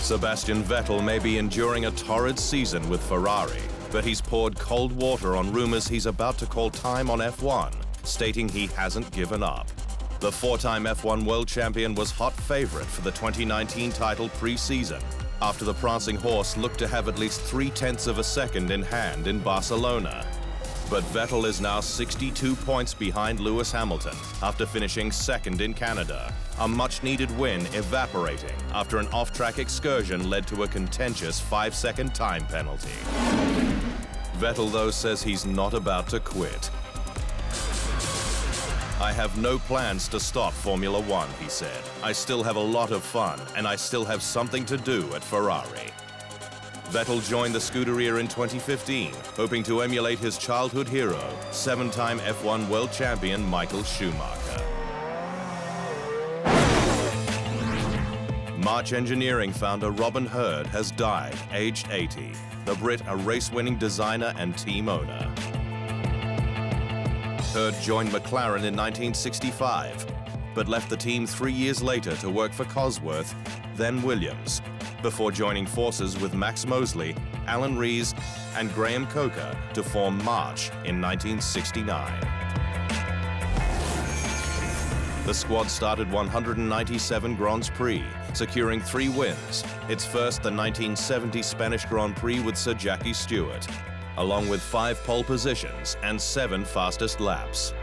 Sebastian Vettel may be enduring a torrid season with Ferrari, but he's poured cold water on rumors he's about to call time on F1, stating he hasn't given up. The four-time F1 world champion was hot favorite for the 2019 title pre-season, after the prancing horse looked to have at least 0.3 of a second in hand in Barcelona. But Vettel is now 62 points behind Lewis Hamilton after finishing second in Canada. A much-needed win evaporating after an off-track excursion led to a contentious 5-second time penalty. Vettel, though, says he's not about to quit. "I have no plans to stop Formula One," he said. "I still have a lot of fun, and I still have something to do at Ferrari." Vettel joined the Scuderia in 2015, hoping to emulate his childhood hero, 7-time F1 world champion Michael Schumacher. March Engineering founder Robin Hurd has died, aged 80. The Brit, a race-winning designer and team owner. Hurd joined McLaren in 1965, but left the team 3 years later to work for Cosworth, then Williams, before joining forces with Max Mosley, Alan Rees, and Graham Coker to form March in 1969. The squad started 197 Grands Prix, securing 3 wins, its first the 1970 Spanish Grand Prix with Sir Jackie Stewart, along with 5 pole positions and 7 fastest laps.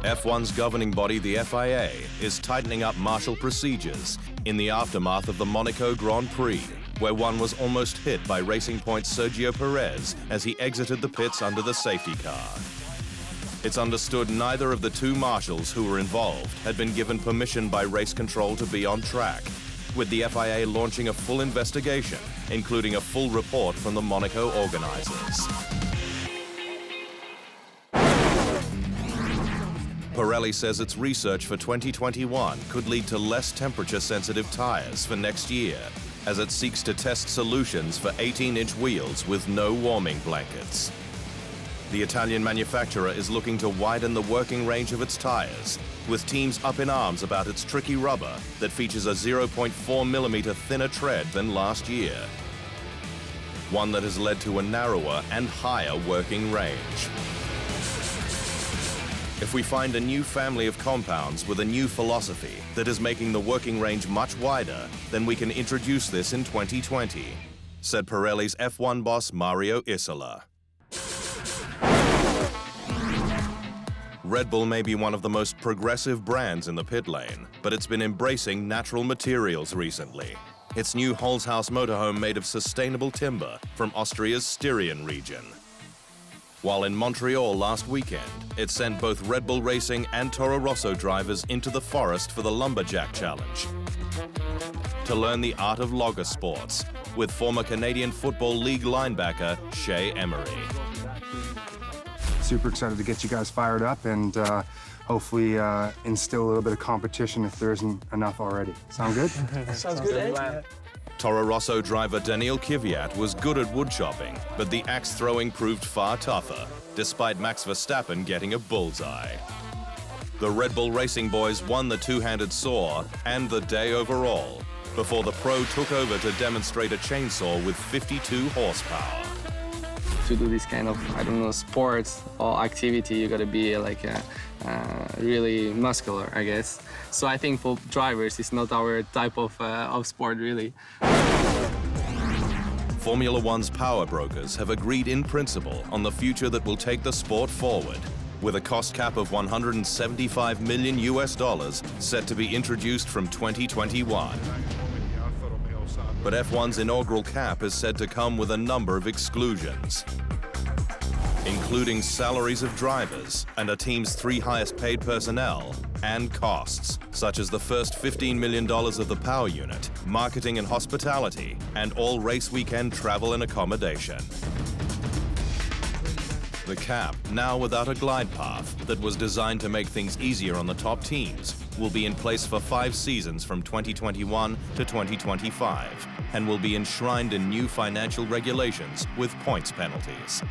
F1's governing body, the FIA, is tightening up marshal procedures in the aftermath of the Monaco Grand Prix, where one was almost hit by Racing Point's Sergio Perez as he exited the pits under the safety car. It's understood neither of the 2 marshals who were involved had been given permission by race control to be on track, with the FIA launching a full investigation, including a full report from the Monaco organizers. Pirelli says its research for 2021 could lead to less temperature-sensitive tires for next year, as it seeks to test solutions for 18-inch wheels with no warming blankets. The Italian manufacturer is looking to widen the working range of its tires, with teams up in arms about its tricky rubber that features a 0.4mm thinner tread than last year, one that has led to a narrower and higher working range. If we find a new family of compounds with a new philosophy that is making the working range much wider, then we can introduce this in 2020, said Pirelli's F1 boss Mario Isola. Red Bull may be one of the most progressive brands in the pit lane, but it's been embracing natural materials recently. Its new Holzhaus motorhome made of sustainable timber from Austria's Styrian region. While in Montreal last weekend, it sent both Red Bull Racing and Toro Rosso drivers into the forest for the Lumberjack Challenge to learn the art of logger sports with former Canadian Football League linebacker Shea Emery. Super excited to get you guys fired up and hopefully instill a little bit of competition if there isn't enough already. Sound good? Sounds good, eh? Toro Rosso driver Daniil Kvyat was good at woodchopping, but the axe-throwing proved far tougher, despite Max Verstappen getting a bullseye. The Red Bull Racing boys won the two-handed saw and the day overall, before the pro took over to demonstrate a chainsaw with 52 horsepower. To do this kind of, sports or activity, you gotta be like really muscular, I guess. So I think for drivers, it's not our type of sport, really. Formula One's power brokers have agreed in principle on the future that will take the sport forward, with a cost cap of $175 million set to be introduced from 2021. But F1's inaugural cap is said to come with a number of exclusions, including salaries of drivers and a team's 3 highest paid personnel, and costs, such as the first $15 million of the power unit, marketing and hospitality, and all race weekend travel and accommodation. The cap, now without a glide path that was designed to make things easier on the top teams, will be in place for 5 seasons from 2021 to 2025 and will be enshrined in new financial regulations with points penalties.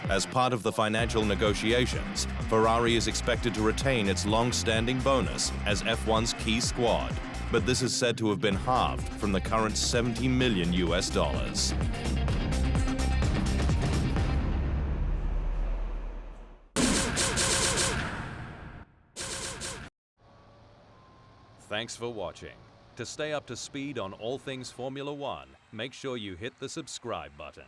As part of the financial negotiations, Ferrari is expected to retain its long-standing bonus as F1's key squad, but this is said to have been halved from the current $70 million US. Thanks for watching. To stay up to speed on all things Formula One, make sure you hit the subscribe button.